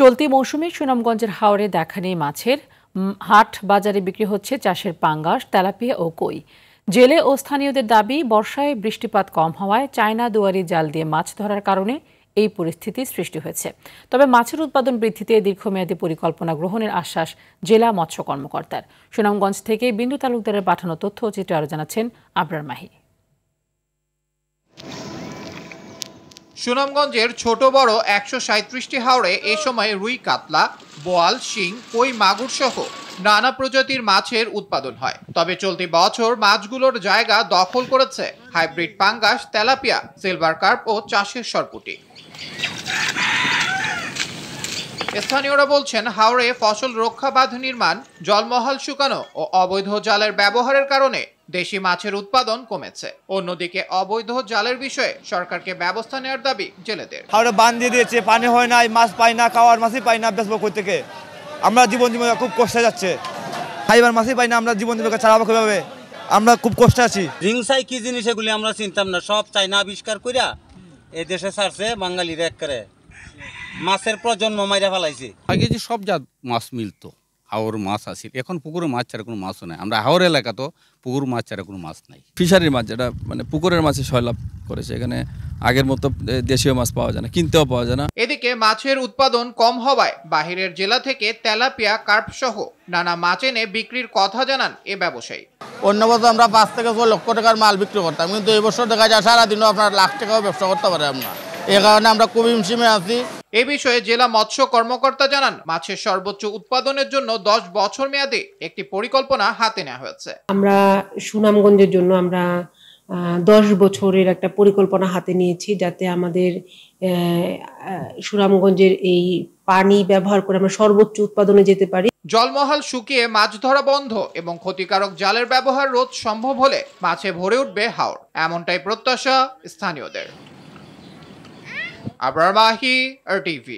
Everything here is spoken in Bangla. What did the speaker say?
চলতি মৌসুমে সুনামগঞ্জের হাওরে দেখা নেই মাছের হাট বাজারে বিক্রি হচ্ছে চাষের পাঙ্গাস, তেলাপিয়া ও কই। জেলে ও স্থানীয়দের দাবি, বর্ষায় বৃষ্টিপাত কম হওয়ায় চায়না দুয়ারি জাল দিয়ে মাছ ধরার কারণে এই পরিস্থিতি সৃষ্টি হয়েছে। তবে মাছের উৎপাদন বৃদ্ধিতে দীর্ঘমেয়াদী পরিকল্পনা গ্রহণের আশ্বাস জেলা মৎস্য কর্মকর্তার। সুনামগঞ্জ থেকে বিন্দু তালুকদারের পাঠানো তথ্য ও চিত্র আরও জানাচ্ছেন আবরার মাহি। সুনামগঞ্জের ছোট বড় ১৩৭টি হাওরে এ সময় রুই, কাতলা, বোয়াল, শিং, কই, মাগুর সহ নানা প্রজাতির মাছের উৎপাদন হয়। তবে চলতি বছর মাছগুলোর জায়গা দখল করেছে হাইব্রিড পাঙ্গাস, তেলাপিয়া, সিলভার কার্প ও চাষের সরপুঁটি। স্থানীয়রা বলছেন, হাওরে ফসল রক্ষা বাঁধ নির্মাণ, জলমহল শুকানো ও অবৈধ জালের ব্যবহারের কারণে দেশি মাছের উৎপাদন কমেছে। অন্যদিকে অবৈধ জালের বিষয়ে সরকারকে ব্যবস্থা নেওয়ার দাবি জেলেদের। হাওরে বাঁধ দিয়ে দিয়েছে, পানি হয় নাই, মাছ পাই না, খাওয়ার মাছই পাই না, বেচবো কই থেকে? আমরা জীবন খুব কষ্টে যাচ্ছে, খাইবার মাছই পাই না, আমরা জীবন জীবিকা চালাবো কিভাবে? আমরা খুব কষ্টে আছি। রিংসাই কি জিনিস এগুলি আমরা চিনতাম না, সব চাইনা আবিষ্কার কইরা এই দেশে ছাড়ছে বাঙালিরা একবারে মাছের প্রজন্ম মাইরা ফেলাইছে। আগে যে সব জাত মাছ মিলতো, হাওর মাছ আসিল, এখন পুকুরে মাছ ছাড়া কোনো মাছও নাই। আমরা হাওর এলাকা তো পুকুর মাছ ছাড়া কোনো মাছ নাই। ফিশারির মাছ, যেটা মানে পুকুরের মাছে সয়লাভ করেছে, এখানে আগের মতো দেশীয় মাছ পাওয়া যায় না, কিনতেও পাওয়া যায় না। এদিকে মাছের উৎপাদন কম হওয়ায় বাহিরের জেলা থেকে তেলাপিয়া, কার্প সহ নানা মাছ এনে বিক্রির কথা জানান এ ব্যবসায়ী। অন্য বছর আমরা ৫ থেকে ৬ লক্ষ টাকার মাল বিক্রি করতাম, কিন্তু এই বছর দেখা যায় সারাদিনও আপনার লাখ টাকাও ব্যবসা করতে পারে আমরা। এই কারণে আমরা খুব হিমশিমে আছি। এ বিষয়ে জেলা মৎস্য কর্মকর্তা জানান, মাছের সর্বোচ্চ উৎপাদনের জন্য ১০ বছর মেয়াদে একটি পরিকল্পনা হাতে নেওয়া হয়েছে। আমরা সুনামগঞ্জের জন্য 10 বছরের একটা পরিকল্পনা হাতে নিয়েছি, যাতে আমাদের সুনামগঞ্জের এই পানি ব্যবহার করে আমরা সর্বোচ্চ উৎপাদনে যেতে পারি। জলমহল শুকিয়ে মাছ ধরা বন্ধ এবং ক্ষতিকারক জালের ব্যবহার রোধ সম্ভব হলে মাছে ভরে উঠবে হাওর, এমনটাই প্রত্যাশা স্থানীয়দের। আবরার মাহি, RTV।